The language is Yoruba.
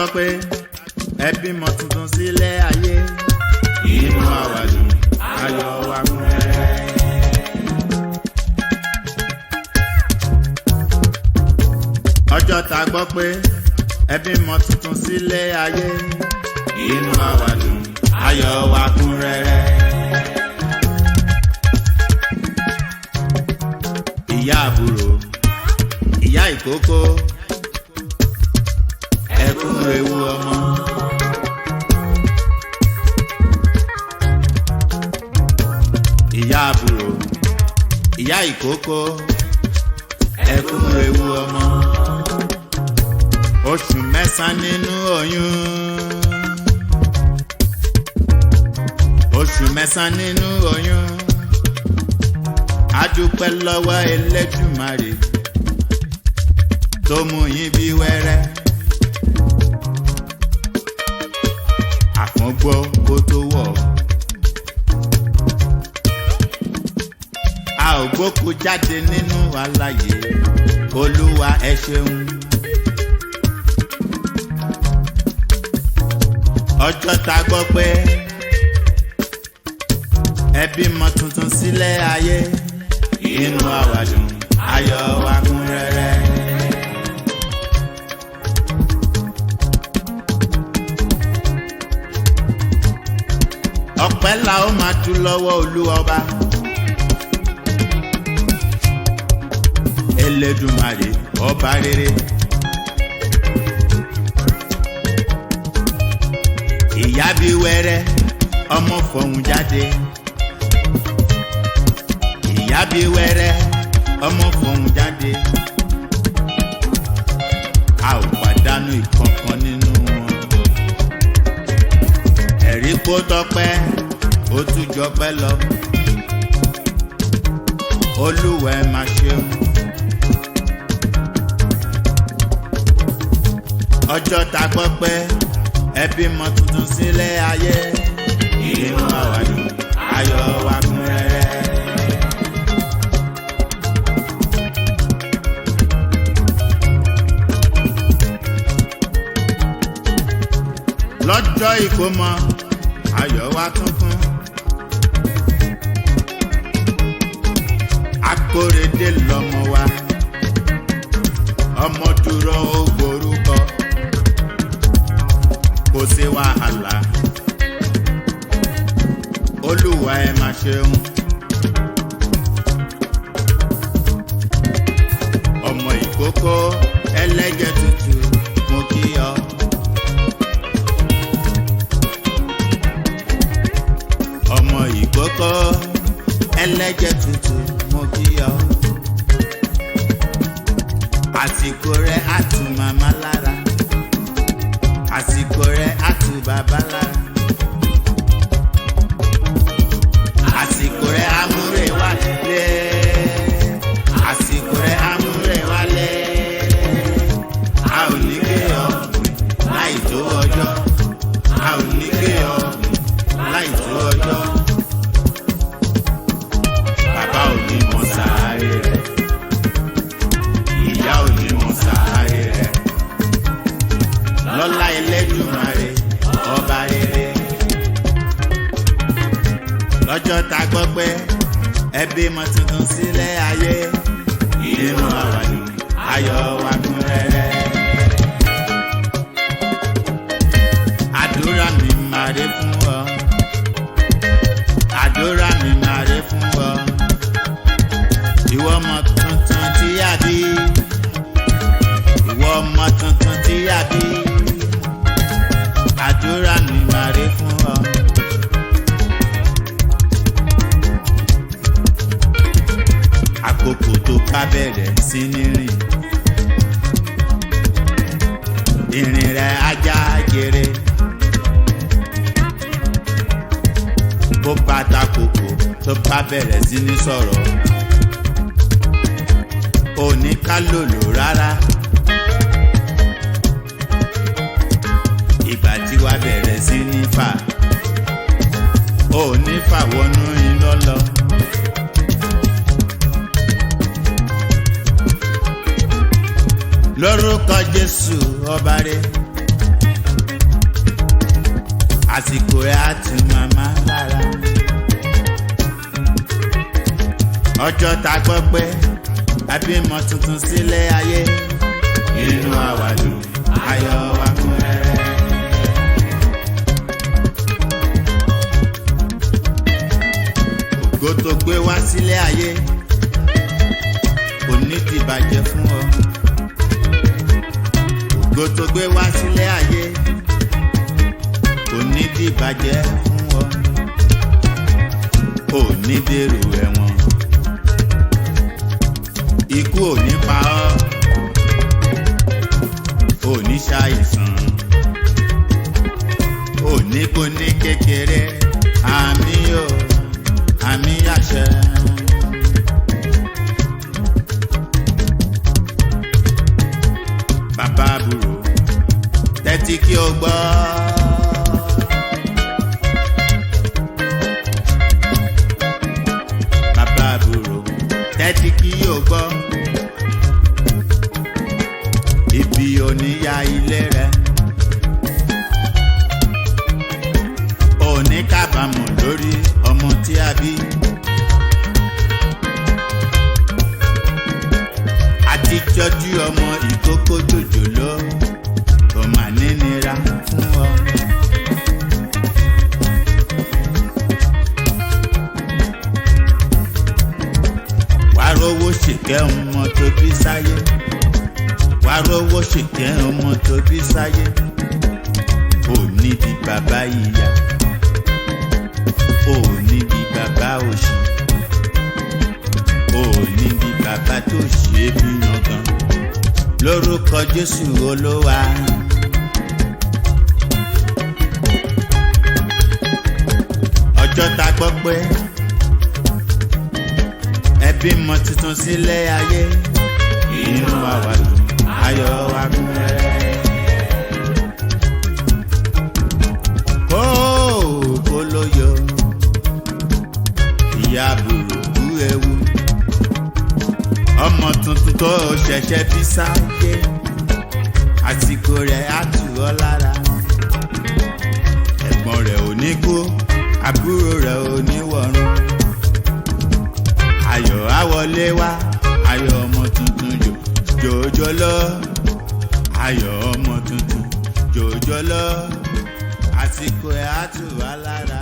gbọ́ pé ẹ bímọ tuntun sílé ayé inú àwa dùn ayọ̀ wa kún rẹ́rẹ́. ọjọ́ tá gbọ́ pé ẹ bímọ tuntun sílé ayé inú àwa dùn ayọ̀ wa kún rẹ́rẹ́. ìyá àbúrò ìyá ìkókó ẹkún ewu ọmọ. ìyá àbúrò ìyá ìkókó ẹkún ewu ọmọ. oṣù mẹ́sàn-án nínú oyún. oṣù mẹ́sàn-án nínú oyún. a dúpẹ́ lọ́wọ́ Elédùmarè tó mú yín bí wẹ́rẹ́. àpọ́ngbọ́ kó tó wọ̀. a ò gbókù jáde nínú àlàyé Olúwa ẹ ṣeun. ọjọ́ tá gbọ́ pé ẹ bímọ tuntun sílé ayé inú àwa dùn ayọ̀ wa kún rẹ́rẹ́. ọpẹ́ la ó máa dún lọ́wọ́ Olúwa ọba Elédùmarè ọba rere. ìyá bí wẹ́rẹ́ ọmọ fọ̀hún jáde. ìyá bí wẹ́rẹ́ ọmọ fọ̀hún jáde. a ò pàdánù ìkankan nínú wọn. ẹ̀rí kó tọpẹ́ ó tún jọpẹ́ lọ. Olúwa ẹ máa ṣeun. ọjọ́ tá gbọ́ pé ẹ bímọ tuntun sílé ayé inú àwa dùn ayọ̀ wa kún rẹ́rẹ́. lọ́jọ́ ìkómọ ayọ̀ wa kún fún. akóredé lọ́mọ wa ọmọ dúró ó gborúkọ kò sí wàhálà. Olúwa ẹ máa ṣeun. ọmọ ìkókó ẹlẹ́jẹ̀ tútù mo kí ọ. ọmọ ìkókó ẹlẹ́jẹ̀ tútù mo kí ọ. àsìkò rẹ̀ á tù màmá lára. àsìkò rẹ̀ á tù bàbá lára. àsìkò rẹ̀ amúre wálé. àsìkò rẹ̀ amúre wálé. a ò ní gbé ọ láì tó ọjọ́. a ò ní gbé ọ láì tó ọjọ́. bàbá ò ní mọ sàárè rẹ̀. ìyá ò ní mọ sàárè rẹ̀. lọ́lá Elédùmarè ọba rere. lọ́jọ́ tá gbọ́ pé ẹ bímọ tuntun sílé ayé inú àwa dùn ayọ̀ wa kún rẹ́rẹ́. àdúrà mi máa ré fún ọ. àdúrà mi máa ré fún ọ. ìwọ ọmọ tuntun tí a bí. ìwọ ọmọ tuntun tí a bí. àdúrà mi máa ré fún ọ. àkókò tó ká bẹ̀rẹ̀ sí ní rìn. ìrìn rẹ̀ ajá jèrè. bó bá ta kòkò tó bá bẹ̀rẹ̀ sí ní sọ̀rọ̀. òní ká lòlò rárá. ìgbà tí wàá bẹ̀rẹ̀ sí ní fà. òní fà wọnú iná lọ. lórúkọ Jésù ọba rẹ̀ àsìkò ẹ̀ á tu màmá lára. ọjọ́ ta gbọ́ pé a bímọ tuntun sílé ayé, inú àwa dùn ayọ̀ wa kún rẹ́rẹ́. ògo tó gbé wá sílé ayé kò ní dìbàjẹ́ fún ọ. ògo tó gbé wá sílé ayé kò ní dìbàjẹ́ fún ọ. ò ní dèrò ẹ̀wọ̀n, ikú ò ní pa ọ́, ò ní ṣàìsàn, ò ní kó ní kékeré. àmì o, àmì àṣẹ. bàbá àbúrò tẹ́tí kí o gbọ́. bàbá àbúrò tẹ́tí kí o gbọ́. ibi oníyà ilé rẹ̀ òní kábàámọ̀ lórí ọmọ tí a bí. àti tọ́jú ọmọ ìkókó jòjòló kò mà ní nira fún ọ. wàá rówó ṣèkẹ́ ọmọ tó bí sáyé, wàá rówó ṣèkẹ́ ọmọ tó bí sáyé. ò ní di bàbá ìyá, ò ní di bàbá òṣì, ò ní di bàbá tó ṣe é bí yangan. lórúkọ Jésù Olúwa. ọjọ́ ta gbọ́ pé ẹ bímọ tuntun sílé ayé, inú àwa dùn ayọ̀ wa kún rẹ́rẹ́. kó lóyò ìyá àbúrò kú ewu. ọmọ tuntun tó ṣẹ̀ṣẹ̀ bí sáyé, àsìkò rẹ̀ á tù ọ́ lára. ẹ̀gbọ́n rẹ̀ ò ní kú, àbúrò rẹ̀ ò ní wọ̀run. ayọ̀ á wọlé wá, ayọ̀ ọmọ tuntun jòjòló. ayọ̀ ọmọ tuntun jòjòló, àsìkò ẹ̀ á tù wá lára.